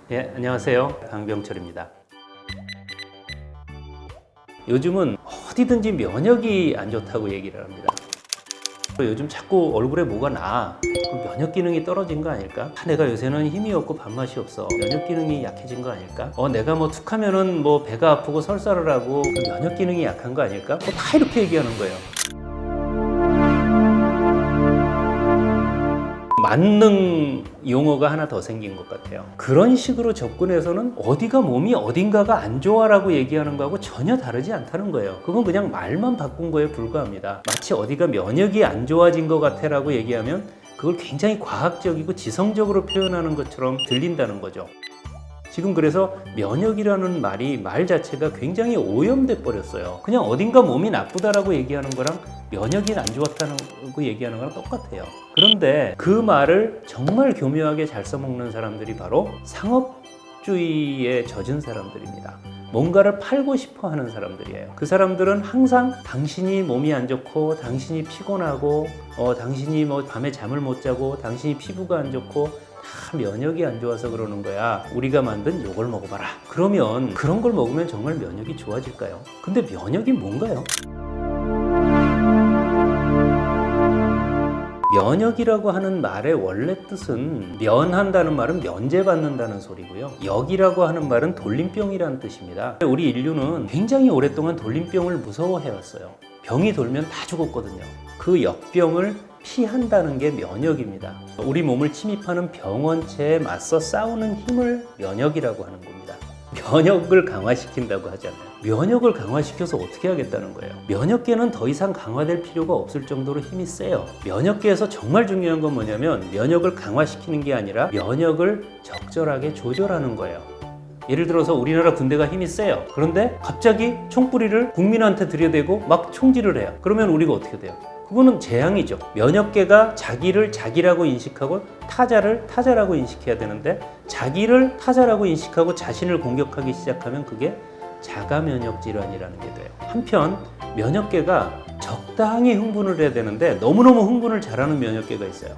네, 안녕하세요. 강병철입니다. 요즘은 어디든지 면역이 안 좋다고 얘기를 합니다. 요즘 자꾸 얼굴에 뭐가 나. 그럼 면역 기능이 떨어진 거 아닐까? 내가 요새는 힘이 없고 밥맛이 없어. 면역 기능이 약해진 거 아닐까? 내가 툭 하면은 배가 아프고 설사를 하고 면역 기능이 약한 거 아닐까? 다 이렇게 얘기하는 거예요. 만능 용어가 하나 더 생긴 것 같아요. 그런 식으로 접근해서는 어디가 몸이 어딘가가 안 좋아라고 얘기하는 거하고 전혀 다르지 않다는 거예요. 그건 그냥 말만 바꾼 거에 불과합니다. 마치 어디가 면역이 안 좋아진 것 같아라고 얘기하면 그걸 굉장히 과학적이고 지성적으로 표현하는 것처럼 들린다는 거죠. 지금 그래서 면역이라는 말 자체가 굉장히 오염돼 버렸어요. 그냥 어딘가 몸이 나쁘다라고 얘기하는 거랑 면역이 안 좋았다는 거 얘기하는 거랑 똑같아요. 그런데 그 말을 정말 교묘하게 잘 써먹는 사람들이 바로 상업주의에 젖은 사람들입니다. 뭔가를 팔고 싶어 하는 사람들이에요. 그 사람들은 항상 당신이 몸이 안 좋고, 당신이 피곤하고, 당신이 밤에 잠을 못 자고, 당신이 피부가 안 좋고, 다 면역이 안 좋아서 그러는 거야. 우리가 만든 요걸 먹어봐라. 그러면 그런 걸 먹으면 정말 면역이 좋아질까요? 근데 면역이 뭔가요? 면역이라고 하는 말의 원래 뜻은 면한다는 말은 면제받는다는 소리고요. 역이라고 하는 말은 돌림병이라는 뜻입니다. 우리 인류는 굉장히 오랫동안 돌림병을 무서워해왔어요. 병이 돌면 다 죽었거든요. 그 역병을 피한다는 게 면역입니다. 우리 몸을 침입하는 병원체에 맞서 싸우는 힘을 면역이라고 하는 겁니다. 면역을 강화시킨다고 하잖아요. 면역을 강화시켜서 어떻게 하겠다는 거예요? 면역계는 더 이상 강화될 필요가 없을 정도로 힘이 세요. 면역계에서 정말 중요한 건 뭐냐면 면역을 강화시키는 게 아니라 면역을 적절하게 조절하는 거예요. 예를 들어서 우리나라 군대가 힘이 세요. 그런데 갑자기 총구리를 국민한테 들이대고 막 총질을 해요. 그러면 우리가 어떻게 돼요? 그거는 재앙이죠. 면역계가 자기를 자기라고 인식하고 타자를 타자라고 인식해야 되는데 자기를 타자라고 인식하고 자신을 공격하기 시작하면 그게 자가면역 질환이라는 게 돼요. 한편 면역계가 적당히 흥분을 해야 되는데 너무너무 흥분을 잘하는 면역계가 있어요.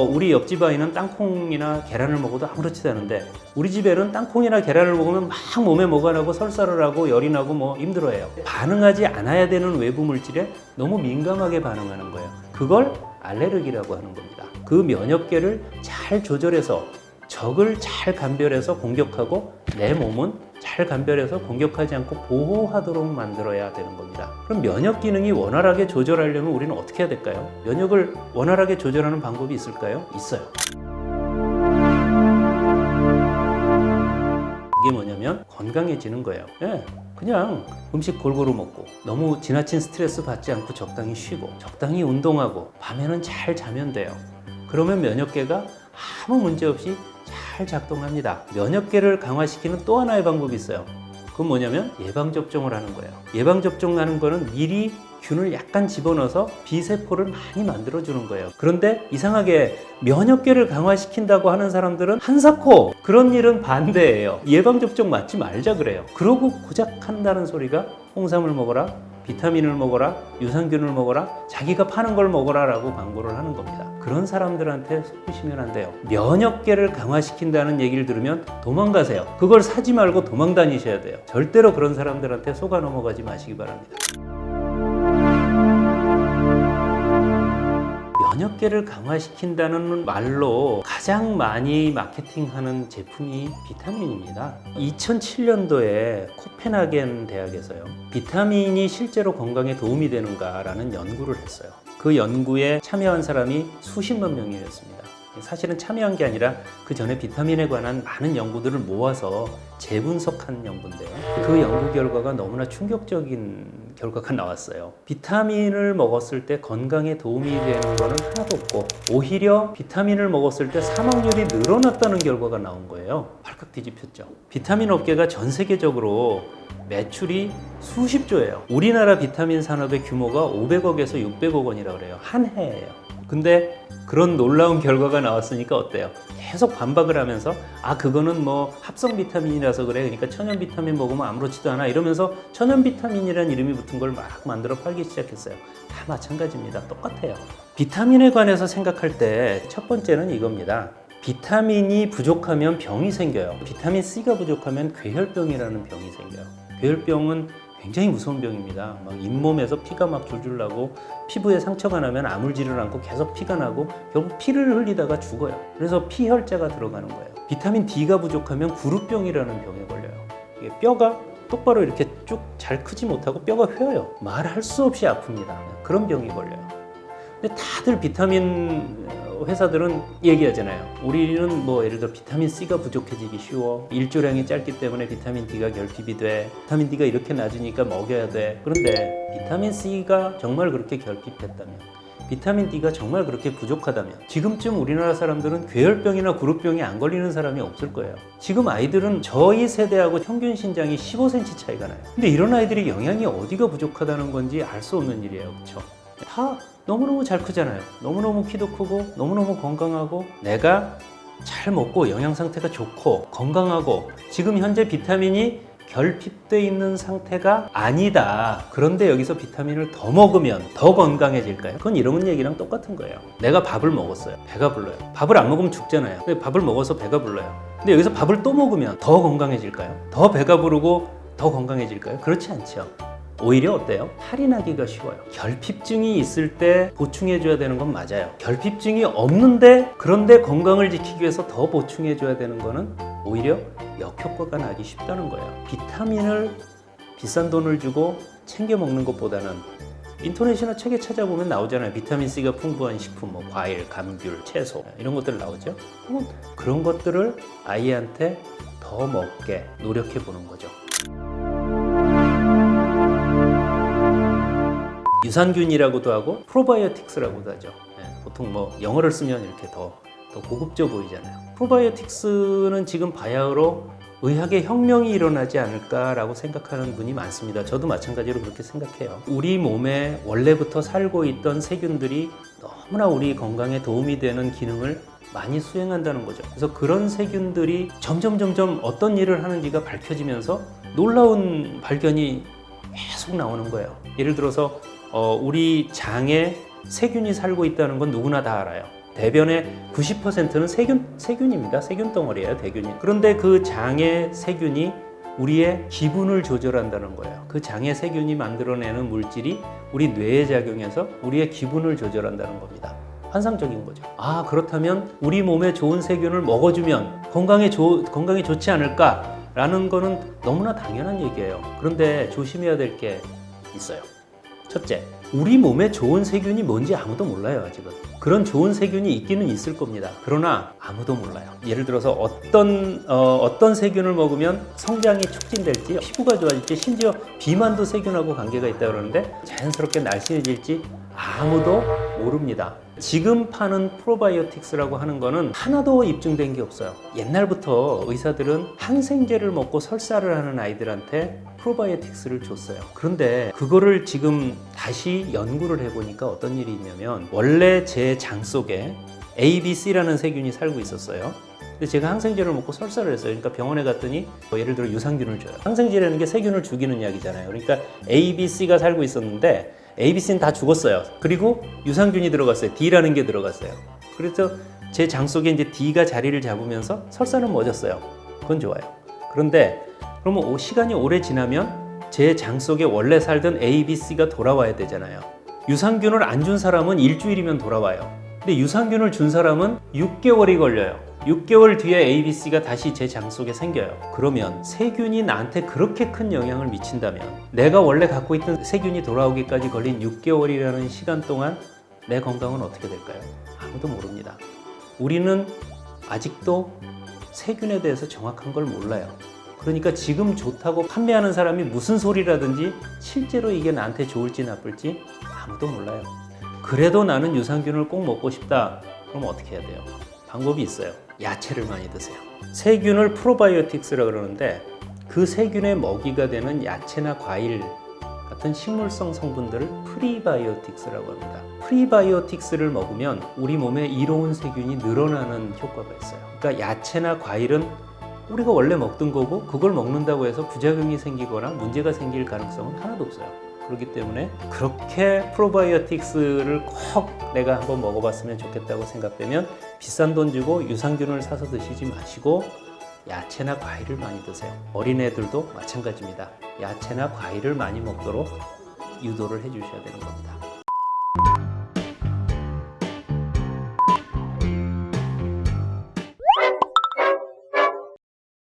우리 옆집 아이는 땅콩이나 계란을 먹어도 아무렇지도 않은데 우리 집에는 땅콩이나 계란을 먹으면 막 몸에 뭐가 나고 설사를 하고 열이 나고 힘들어해요. 반응하지 않아야 되는 외부 물질에 너무 민감하게 반응하는 거예요. 그걸 알레르기라고 하는 겁니다. 그 면역계를 잘 조절해서 적을 잘 감별해서 공격하고 내 몸은 잘 감별해서 공격하지 않고 보호하도록 만들어야 되는 겁니다. 그럼 면역 기능이 원활하게 조절하려면 우리는 어떻게 해야 될까요? 면역을 원활하게 조절하는 방법이 있을까요? 있어요. 이게 뭐냐면 건강해지는 거예요. 그냥 음식 골고루 먹고 너무 지나친 스트레스 받지 않고 적당히 쉬고 적당히 운동하고 밤에는 잘 자면 돼요. 그러면 면역계가 아무 문제 없이 잘 작동합니다. 면역계를 강화시키는 또 하나의 방법이 있어요. 그건 뭐냐면 예방접종을 하는 거예요. 예방접종하는 거는 미리 균을 약간 집어넣어서 B세포를 많이 만들어주는 거예요. 그런데 이상하게 면역계를 강화시킨다고 하는 사람들은 한사코 그런 일은 반대예요. 예방접종 맞지 말자 그래요. 그러고 고작 한다는 소리가 홍삼을 먹어라, 비타민을 먹어라, 유산균을 먹어라, 자기가 파는 걸 먹어라 라고 광고를 하는 겁니다. 그런 사람들한테 속으시면 안 돼요. 면역계를 강화시킨다는 얘기를 들으면 도망가세요. 그걸 사지 말고 도망 다니셔야 돼요. 절대로 그런 사람들한테 속아 넘어가지 마시기 바랍니다. 면역계를 강화시킨다는 말로 가장 많이 마케팅하는 제품이 비타민입니다. 2007년도에 코펜하겐 대학에서요. 비타민이 실제로 건강에 도움이 되는가라는 연구를 했어요. 그 연구에 참여한 사람이 수십만 명이었습니다. 사실은 참여한 게 아니라 그 전에 비타민에 관한 많은 연구들을 모아서 재분석한 연구인데요. 그 연구 결과가 너무나 충격적인 결과가 나왔어요. 비타민을 먹었을 때 건강에 도움이 되는 거는 하나도 없고 오히려 비타민을 먹었을 때 사망률이 늘어났다는 결과가 나온 거예요. 발칵 뒤집혔죠. 비타민 업계가 전 세계적으로 매출이 수십조예요. 우리나라 비타민 산업의 규모가 500억에서 600억 원이라고 그래요. 한 해예요. 근데 그런 놀라운 결과가 나왔으니까 어때요? 계속 반박을 하면서 그거는 합성 비타민이라서 그래. 그러니까 천연 비타민 먹으면 아무렇지도 않아. 이러면서 천연 비타민이라는 이름이 붙은 걸 막 만들어 팔기 시작했어요. 다 마찬가지입니다. 똑같아요. 비타민에 관해서 생각할 때 첫 번째는 이겁니다. 비타민이 부족하면 병이 생겨요. 비타민 C가 부족하면 괴혈병이라는 병이 생겨요. 괴혈병은 굉장히 무서운 병입니다. 막 잇몸에서 피가 막 줄줄 나고 피부에 상처가 나면 아물지를 않고 계속 피가 나고 결국 피를 흘리다가 죽어요. 그래서 피혈자가 들어가는 거예요. 비타민 D가 부족하면 구루병이라는 병에 걸려요. 이게 뼈가 똑바로 이렇게 쭉 잘 크지 못하고 뼈가 휘어요. 말할 수 없이 아픕니다. 그런 병이 걸려요. 근데 다들 비타민 회사들은 얘기하잖아요. 우리는 뭐 예를 들어 비타민 C가 부족해지기 쉬워. 일조량이 짧기 때문에 비타민 D가 결핍이 돼. 비타민 D가 이렇게 낮으니까 먹여야 돼. 그런데 비타민 C가 정말 그렇게 결핍했다면, 비타민 D가 정말 그렇게 부족하다면 지금쯤 우리나라 사람들은 괴혈병이나 구루병이 안 걸리는 사람이 없을 거예요. 지금 아이들은 저희 세대하고 평균 신장이 15cm 차이가 나요. 근데 이런 아이들이 영양이 어디가 부족하다는 건지 알 수 없는 일이에요. 그렇죠? 다 너무너무 잘 크잖아요. 너무너무 키도 크고 너무너무 건강하고 내가 잘 먹고 영양 상태가 좋고 건강하고 지금 현재 비타민이 결핍되어 있는 상태가 아니다. 그런데 여기서 비타민을 더 먹으면 더 건강해질까요? 그건 이런 얘기랑 똑같은 거예요. 내가 밥을 먹었어요. 배가 불러요. 밥을 안 먹으면 죽잖아요. 근데 밥을 먹어서 배가 불러요. 근데 여기서 밥을 또 먹으면 더 건강해질까요? 더 배가 부르고 더 건강해질까요? 그렇지 않죠. 오히려 어때요? 탈이 나기가 쉬워요. 결핍증이 있을 때 보충해줘야 되는 건 맞아요. 결핍증이 없는데 그런데 건강을 지키기 위해서 더 보충해줘야 되는 거는 오히려 역효과가 나기 쉽다는 거예요. 비타민을 비싼 돈을 주고 챙겨 먹는 것보다는 인터넷이나 책에 찾아보면 나오잖아요. 비타민 C가 풍부한 식품, 뭐 과일, 감귤, 채소 이런 것들 나오죠. 그런 것들을 아이한테 더 먹게 노력해 보는 거죠. 유산균이라고도 하고 프로바이오틱스라고도 하죠. 보통 뭐 영어를 쓰면 이렇게 더 고급져 보이잖아요. 프로바이오틱스는 지금 바야흐로 의학의 혁명이 일어나지 않을까라고 생각하는 분이 많습니다. 저도 마찬가지로 그렇게 생각해요. 우리 몸에 원래부터 살고 있던 세균들이 너무나 우리 건강에 도움이 되는 기능을 많이 수행한다는 거죠. 그래서 그런 세균들이 점점 어떤 일을 하는지가 밝혀지면서 놀라운 발견이 계속 나오는 거예요. 예를 들어서 우리 장에 세균이 살고 있다는 건 누구나 다 알아요. 대변의 90%는 세균입니다. 세균 덩어리예요, 대균이. 그런데 그 장의 세균이 우리의 기분을 조절한다는 거예요. 그 장의 세균이 만들어내는 물질이 우리 뇌에 작용해서 우리의 기분을 조절한다는 겁니다. 환상적인 거죠. 아, 그렇다면 우리 몸에 좋은 세균을 먹어주면 건강에 좋지 않을까라는 거는 너무나 당연한 얘기예요. 그런데 조심해야 될 게 있어요. 첫째, 우리 몸에 좋은 세균이 뭔지 아무도 몰라요, 아직은. 그런 좋은 세균이 있기는 있을 겁니다. 그러나 아무도 몰라요. 예를 들어서 어떤 세균을 먹으면 성장이 촉진될지, 피부가 좋아질지, 심지어 비만도 세균하고 관계가 있다고 그러는데 자연스럽게 날씬해질지 아무도 모릅니다. 지금 파는 프로바이오틱스라고 하는 거는 하나도 입증된 게 없어요. 옛날부터 의사들은 항생제를 먹고 설사를 하는 아이들한테 프로바이오틱스를 줬어요. 그런데 그거를 지금 다시 연구를 해보니까 어떤 일이 있냐면 원래 제 장 속에 ABC라는 세균이 살고 있었어요. 근데 제가 항생제를 먹고 설사를 했어요. 그러니까 병원에 갔더니 예를 들어 유산균을 줘요. 항생제라는 게 세균을 죽이는 약이잖아요. 그러니까 ABC가 살고 있었는데 ABC는 다 죽었어요. 그리고 유산균이 들어갔어요. D라는 게 들어갔어요. 그래서 제 장 속에 이제 D가 자리를 잡으면서 설사는 멎었어요. 그건 좋아요. 그런데 그러면 시간이 오래 지나면 제 장 속에 원래 살던 ABC가 돌아와야 되잖아요. 유산균을 안 준 사람은 일주일이면 돌아와요. 근데 유산균을 준 사람은 6개월이 걸려요. 6개월 뒤에 ABC가 다시 제 장 속에 생겨요. 그러면 세균이 나한테 그렇게 큰 영향을 미친다면 내가 원래 갖고 있던 세균이 돌아오기까지 걸린 6개월이라는 시간 동안 내 건강은 어떻게 될까요? 아무도 모릅니다. 우리는 아직도 세균에 대해서 정확한 걸 몰라요. 그러니까 지금 좋다고 판매하는 사람이 무슨 소리라든지 실제로 이게 나한테 좋을지 나쁠지 아무도 몰라요. 그래도 나는 유산균을 꼭 먹고 싶다. 그럼 어떻게 해야 돼요? 방법이 있어요. 야채를 많이 드세요. 세균을 프로바이오틱스라고 그러는데 그 세균의 먹이가 되는 야채나 과일 같은 식물성 성분들을 프리바이오틱스라고 합니다. 프리바이오틱스를 먹으면 우리 몸에 이로운 세균이 늘어나는 효과가 있어요. 그러니까 야채나 과일은 우리가 원래 먹던 거고 그걸 먹는다고 해서 부작용이 생기거나 문제가 생길 가능성은 하나도 없어요. 그렇기 때문에 그렇게 프로바이오틱스를 꼭 내가 한번 먹어봤으면 좋겠다고 생각되면 비싼 돈 주고 유산균을 사서 드시지 마시고 야채나 과일을 많이 드세요. 어린애들도 마찬가지입니다. 야채나 과일을 많이 먹도록 유도를 해주셔야 되는 겁니다.